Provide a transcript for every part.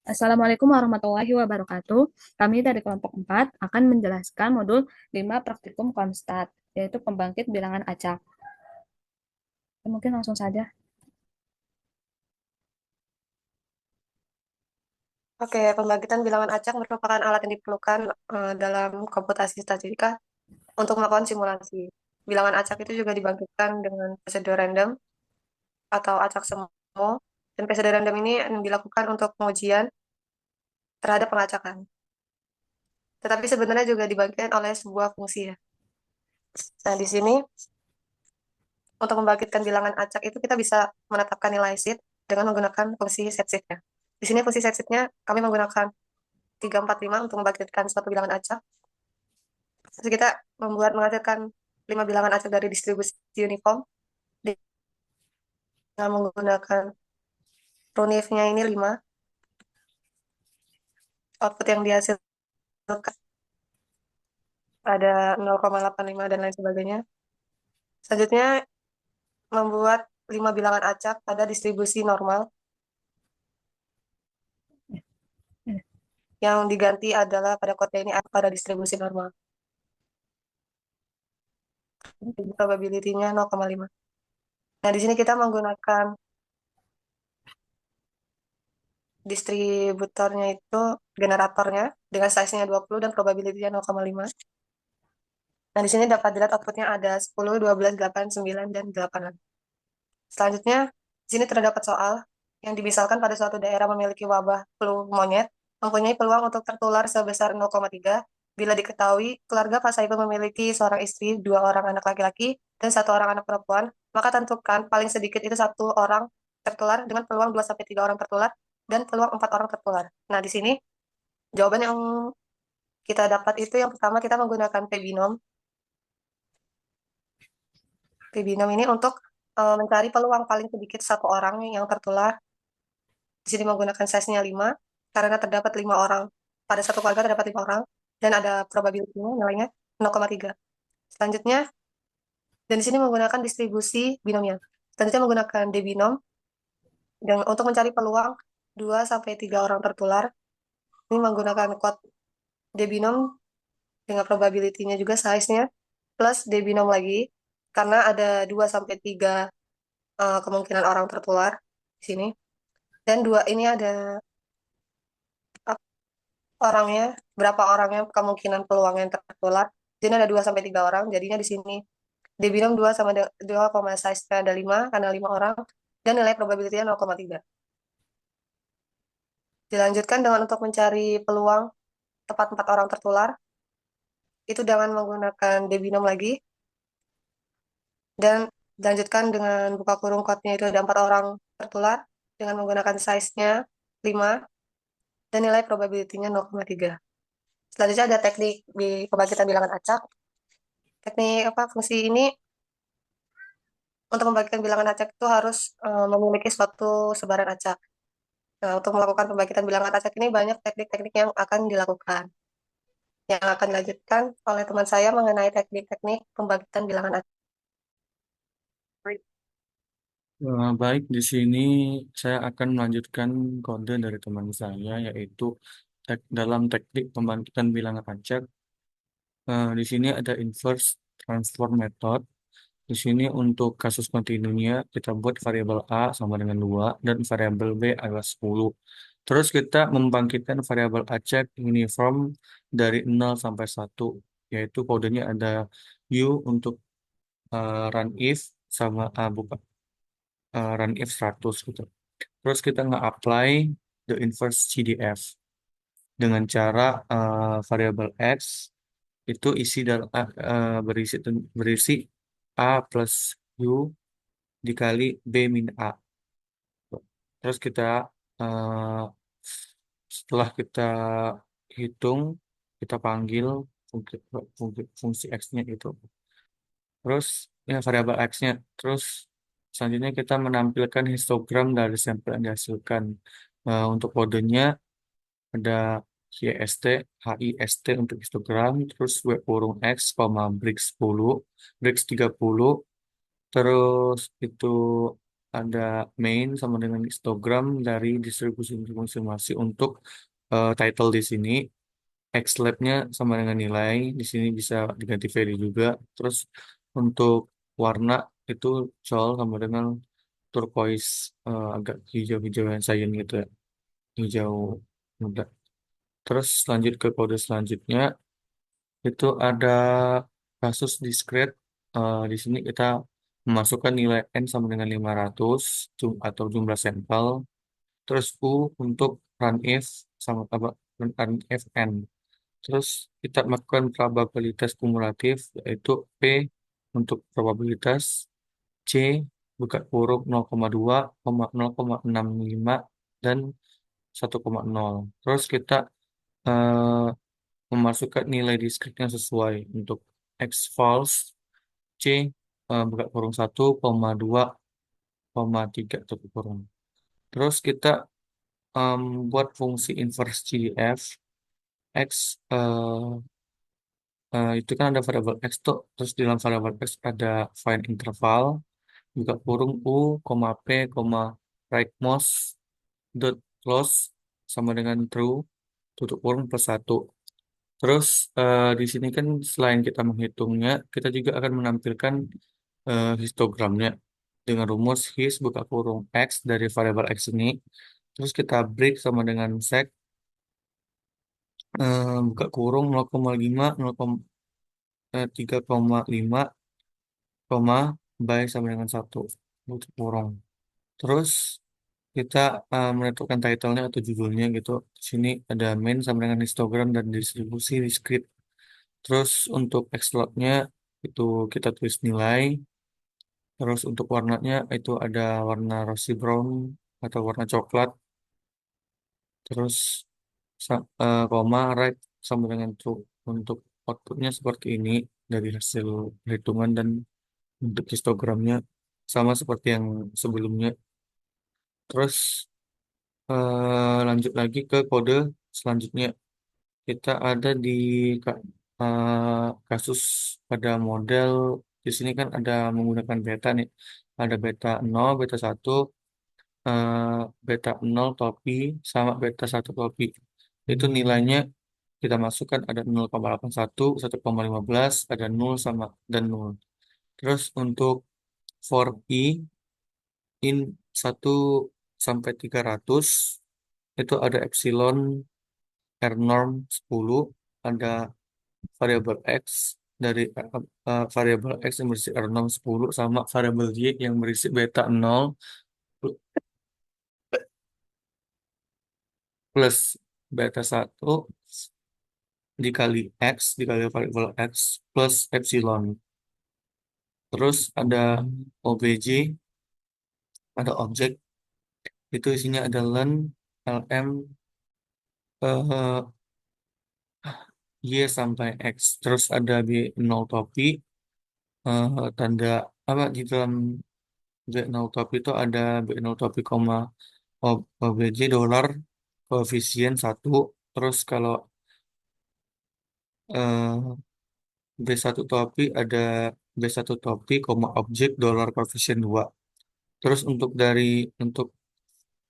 Assalamualaikum warahmatullahi wabarakatuh. Kami dari kelompok 4 akan menjelaskan modul 5 praktikum Komstat, yaitu pembangkit bilangan acak. Mungkin langsung saja. Oke, pembangkitan bilangan acak merupakan alat yang diperlukan dalam komputasi statistika untuk melakukan simulasi. Bilangan acak itu juga dibangkitkan dengan prosedur random atau acak semu, dan prosedur random ini yang dilakukan untuk pengujian terhadap pengacakan. Tetapi sebenarnya juga dibangkitkan oleh sebuah fungsi ya. Nah, di sini untuk membangkitkan bilangan acak itu kita bisa menetapkan nilai seed dengan menggunakan fungsi set seed-nya. Di sini fungsi set seed-nya kami menggunakan 345 untuk membangkitkan suatu bilangan acak. Terus kita menghasilkan 5 bilangan acak dari distribusi uniform dengan menggunakan runif-nya ini 5, output yang dihasilkan ada 0,85 dan lain sebagainya. Selanjutnya membuat 5 bilangan acak pada distribusi normal, yang diganti adalah pada kode ini pada distribusi normal. Probability-nya 0,5. Nah, di sini kita menggunakan distributornya itu generatornya dengan size-nya 20 dan probability-nya 0,5. Nah, di sini dapat dilihat outputnya ada 10, 12, 8, 9, dan 8. Selanjutnya, di sini terdapat soal yang dimisalkan pada suatu daerah memiliki wabah flu monyet, mempunyai peluang untuk tertular sebesar 0,3. Bila diketahui keluarga Pak Saiful memiliki seorang istri, dua orang anak laki-laki, dan satu orang anak perempuan, maka tentukan paling sedikit itu satu orang tertular dengan peluang 2 sampai 3 orang tertular dan peluang 4 orang tertular. Nah, di sini jawaban yang kita dapat itu yang pertama kita menggunakan P-binom. P-binom ini untuk mencari peluang paling sedikit satu orang yang tertular. Di sini menggunakan size-nya 5, karena terdapat 5 orang. Pada satu keluarga terdapat 5 orang, dan ada probability-nya nilainya 0,3. Selanjutnya, dan di sini menggunakan distribusi binomnya. Selanjutnya menggunakan D-binom, dan untuk mencari peluang 2 sampai 3 orang tertular, ini menggunakan kode D-binom dengan probability-nya juga size-nya, plus D-binom lagi, karena ada 2 sampai 3 kemungkinan orang tertular di sini. Dan dua ini ada orangnya, berapa orangnya kemungkinan peluang yang tertular. Jadi ada 2 sampai 3 orang. Jadinya di sini dibilang 2 sama 2, size ada 5 karena 5 orang, dan nilai probability-nya 0,3. Dilanjutkan dengan untuk mencari peluang tepat 4 orang tertular, itu dengan menggunakan debinom lagi, dan dilanjutkan dengan buka kurung code-nya itu ada 4 orang tertular dengan menggunakan size-nya 5 dan nilai probability-nya 0,3. Selanjutnya ada teknik di pembagian bilangan acak. Teknik apa fungsi ini untuk membagikan bilangan acak itu harus memiliki suatu sebaran acak. Nah, untuk melakukan pembagian bilangan acak ini banyak teknik-teknik yang akan dilakukan. Yang akan dilanjutkan oleh teman saya mengenai teknik-teknik pembagian bilangan acak. Baik, di sini saya akan melanjutkan kode dari teman saya, yaitu dalam teknik pembangkitan bilangan acak. Di sini ada inverse transform method. Di sini untuk kasus kontinunya kita buat variabel A sama dengan 2 dan variabel B adalah 10. Terus kita membangkitkan variabel acak uniform dari 0 sampai 1, yaitu kodenya ada U untuk run if sama bukan run if 100 gitu. Terus kita nge-apply the inverse CDF dengan cara variabel X itu berisi berisi A plus U dikali B min A. Terus kita eh, setelah kita hitung, kita panggil fungsi, fungsi X-nya itu. Terus ya variabel X-nya. Terus selanjutnya kita menampilkan histogram dari sampel yang dihasilkan. Untuk kodenya ada HIST, HIST untuk histogram, terus W kurung X, break 10, break 30, terus itu ada main sama dengan histogram dari distribusi informasi untuk title di sini. Xlab-nya sama dengan nilai, di sini bisa diganti value juga. Terus untuk warna itu sol sama dengan turquoise, agak hijau-hijauan cyan gitu ya, hijau muda. Terus lanjut ke kode selanjutnya, itu ada kasus discrete. Di sini kita memasukkan nilai n sama dengan 500 atau jumlah sampel. Terus U untuk run if sama apa run if n. Terus kita melakukan probabilitas kumulatif, yaitu P untuk probabilitas, C buka kurung 0,2, 0,65 dan 1,0. Terus kita eh, memasukkan nilai diskretnya sesuai untuk X false, C buka kurung 1,2,3 tutup kurung. Terus kita buat fungsi inverse CDF. X itu kan ada variabel X tuh, terus di dalam variabel X ada find interval, buka kurung U, P, rightmost dot close sama dengan true, tutup kurung plus 1. Terus di sini kan selain kita menghitungnya, kita juga akan menampilkan histogramnya dengan rumus his buka kurung X dari variabel X ini. Terus kita break sama dengan sec buka kurung 0,5, 3,5, koma by sama dengan 1 tutup kurung. Terus kita menentukan title-nya atau judulnya gitu. Di sini ada main sama dengan histogram dan distribusi discrete. Terus untuk Xlog-nya itu kita tulis nilai. Terus untuk warnanya itu ada warna rosy brown atau warna coklat. Terus koma right sama dengan true. Untuk outputnya seperti ini dari hasil perhitungan, dan untuk histogramnya sama seperti yang sebelumnya. Terus lanjut lagi ke kode selanjutnya. Kita ada di kasus pada model. Di sini kan ada menggunakan beta nih. Ada beta 0, beta 1, eh, beta 0 topi, sama beta 1 topi. Itu nilainya kita masukkan ada 0,81, 1,15, ada 0 sama dan 0. Terus untuk for i in 1 sampai 300 itu ada epsilon R norm 10, ada variabel X dari variabel X yang berisi R norm 10 sama variabel Y yang berisi beta 0 plus beta 1 dikali X dikali variabel X plus epsilon. Terus ada OBJ, ada objek, itu isinya ada len, lm, eh, Y sampai X. Terus ada B0 topi, tanda apa di dalam B0 topi itu ada B0 topi koma OBJ dolar koefisien 1. Terus kalau B1 topi ada B1 topi koma objek dolar koefisien 2. Terus untuk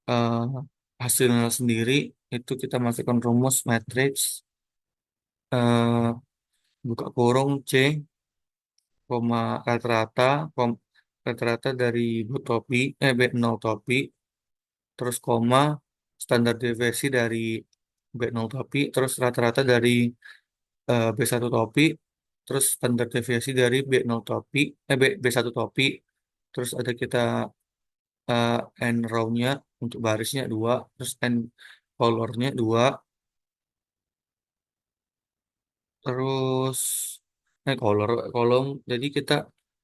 eh, hasilnya sendiri itu kita masukkan rumus matriks, eh, buka kurung C koma rata-rata rata-rata dari B0 topi, terus koma standar deviasi dari B0 topi, terus rata-rata dari B1 topi, terus standar deviasi dari B0 topi, B1 topi, terus ada kita n row-nya untuk barisnya 2, terus n color-nya 2, terus color kolom. Jadi kita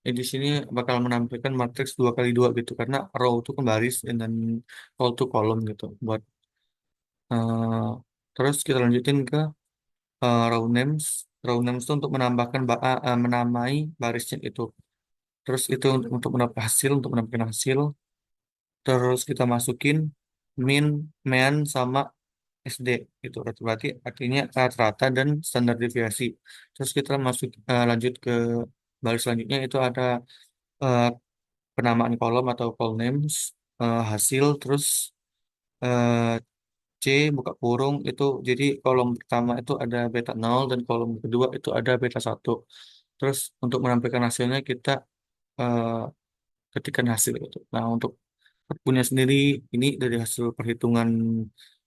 di sini bakal menampilkan matriks 2 kali 2 gitu, karena row itu kan baris dan call to kolom gitu buat eh, terus kita lanjutin ke row names. Row names itu untuk menambahkan menamai barisnya itu. Terus itu untuk menambah hasil, untuk menampilkan hasil. Terus kita masukin min, mean sama SD itu berarti artinya rata-rata dan standar deviasi. Terus kita lanjut ke baris selanjutnya, itu ada penamaan kolom atau call names, hasil, terus eh, C buka kurung itu, jadi kolom pertama itu ada beta 0 dan kolom kedua itu ada beta 1. Terus untuk menampilkan hasilnya kita eh, ketikkan hasil itu. Nah, untuk punya sendiri ini dari hasil perhitungan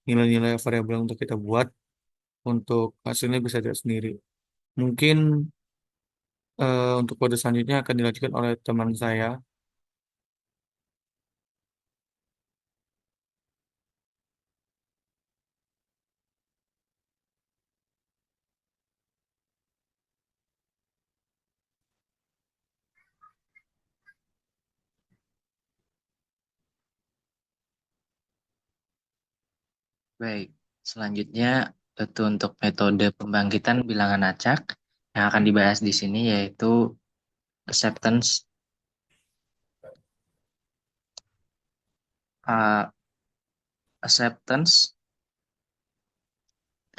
nilai-nilai variabel yang untuk kita buat, untuk hasilnya bisa dilihat sendiri. Mungkin untuk kode selanjutnya akan dilanjutkan oleh teman saya. Baik, selanjutnya itu untuk metode pembangkitan bilangan acak yang akan dibahas di sini yaitu acceptance uh, acceptance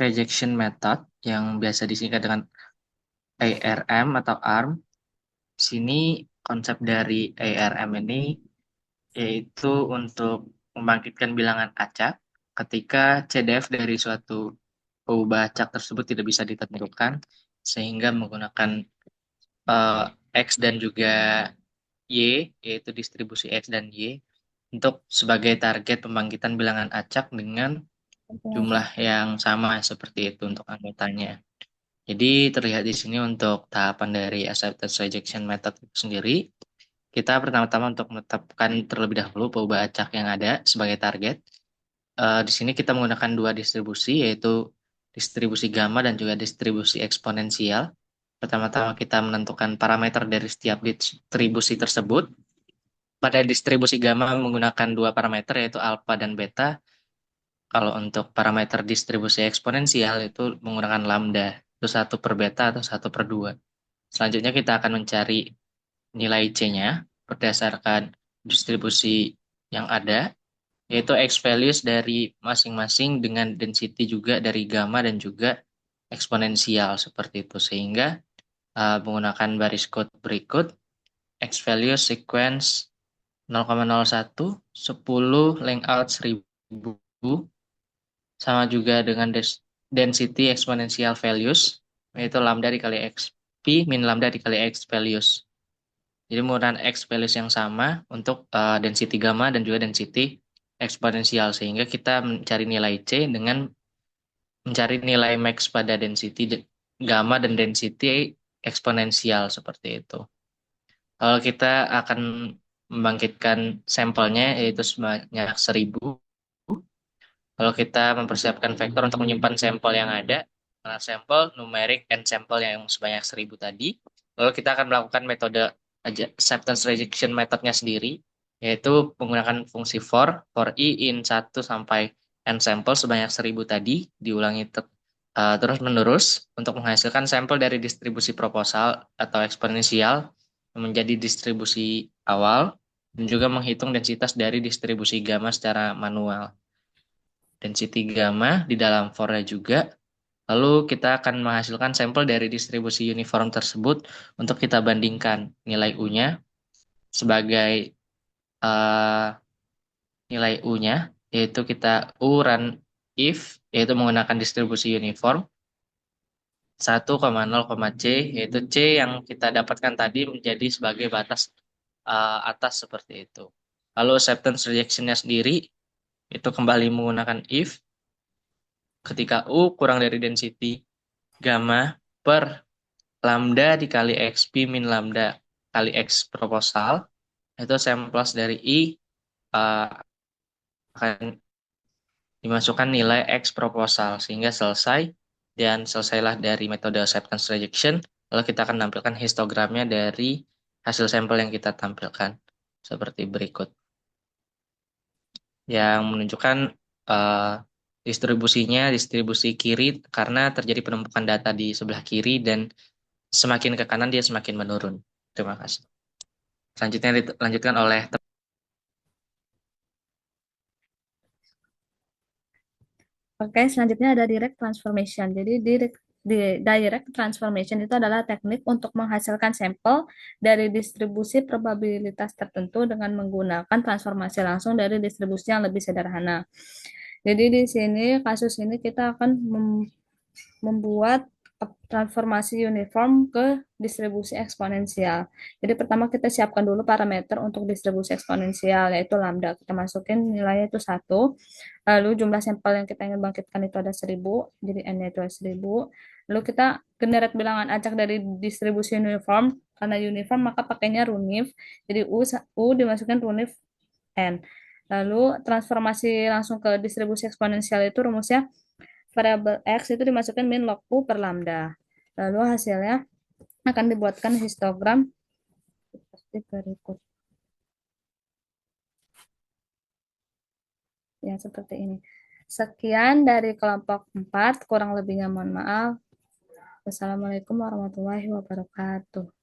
rejection method yang biasa disingkat dengan ARM atau ARM. Di sini konsep dari ARM ini yaitu untuk membangkitkan bilangan acak ketika CDF dari suatu peubah acak tersebut tidak bisa ditentukan sehingga menggunakan eh, X dan juga Y, yaitu distribusi X dan Y, untuk sebagai target pembangkitan bilangan acak dengan jumlah yang sama seperti itu untuk anggotanya. Jadi terlihat di sini untuk tahapan dari acceptance rejection method itu sendiri, kita pertama-tama untuk menetapkan terlebih dahulu peubah acak yang ada sebagai target. Di sini kita menggunakan dua distribusi, yaitu distribusi gamma dan juga distribusi eksponensial. Pertama-tama kita menentukan parameter dari setiap distribusi tersebut. Pada distribusi gamma menggunakan dua parameter yaitu alpha dan beta. Kalau untuk parameter distribusi eksponensial itu menggunakan lambda, itu 1/beta atau 1/2. Selanjutnya kita akan mencari nilai C-nya berdasarkan distribusi yang ada, yaitu X values dari masing-masing dengan density juga dari gamma dan juga eksponensial seperti itu. Sehingga menggunakan baris code berikut, X value sequence 0,01, 10 length 1000, sama juga dengan density exponential values, yaitu lambda dikali xp min lambda dikali x values. Jadi menggunakan x values yang sama untuk density gamma dan juga density eksponensial, sehingga kita mencari nilai C dengan mencari nilai max pada density gamma dan density eksponensial seperti itu. Kalau kita akan membangkitkan sampelnya yaitu sebanyak 1000. Kalau kita mempersiapkan vektor untuk menyimpan sampel yang ada, sampel, numerik, and sampel yang sebanyak 1000 tadi. Lalu kita akan melakukan metode acceptance rejection methodnya sendiri, yaitu menggunakan fungsi for i in 1 sampai n sampel sebanyak 1000 tadi, diulangi terus-menerus untuk menghasilkan sampel dari distribusi proposal atau eksponensial menjadi distribusi awal, dan juga menghitung densitas dari distribusi gamma secara manual. Density gamma di dalam for-nya juga. Lalu kita akan menghasilkan sampel dari distribusi uniform tersebut untuk kita bandingkan nilai U-nya sebagai nilai U-nya, yaitu kita U run if, yaitu menggunakan distribusi uniform 1,0, C, yaitu C yang kita dapatkan tadi menjadi sebagai batas atas seperti itu. Lalu acceptance rejection-nya sendiri itu kembali menggunakan if ketika U kurang dari density gamma per lambda dikali XP min lambda kali X proposal, itu samples dari I akan dimasukkan nilai X proposal sehingga selesai, dan selesailah dari metode acceptance rejection. Lalu kita akan tampilkan histogramnya dari hasil sampel yang kita tampilkan seperti berikut, yang menunjukkan distribusinya, distribusi kiri karena terjadi penumpukan data di sebelah kiri, dan semakin ke kanan dia semakin menurun. Terima kasih. Selanjutnya dilanjutkan oleh Oke, selanjutnya ada direct transformation. Jadi direct Direct transformation itu adalah teknik untuk menghasilkan sampel dari distribusi probabilitas tertentu dengan menggunakan transformasi langsung dari distribusi yang lebih sederhana. Jadi di sini kasus ini kita akan membuat transformasi uniform ke distribusi eksponensial. Jadi pertama kita siapkan dulu parameter untuk distribusi eksponensial yaitu lambda. Kita masukin nilainya itu 1. Lalu jumlah sampel yang kita ingin bangkitkan itu ada 1000. Jadi n-nya itu 1000. Lalu kita generate bilangan acak dari distribusi uniform. Karena uniform maka pakainya runif. Jadi U dimasukkan runif n. Lalu transformasi langsung ke distribusi eksponensial itu rumusnya variabel X itu dimasukkan min log U per lambda. Lalu hasilnya akan dibuatkan histogram seperti berikut. Ya, seperti ini. Sekian dari kelompok 4, kurang lebihnya mohon maaf. Wassalamualaikum warahmatullahi wabarakatuh.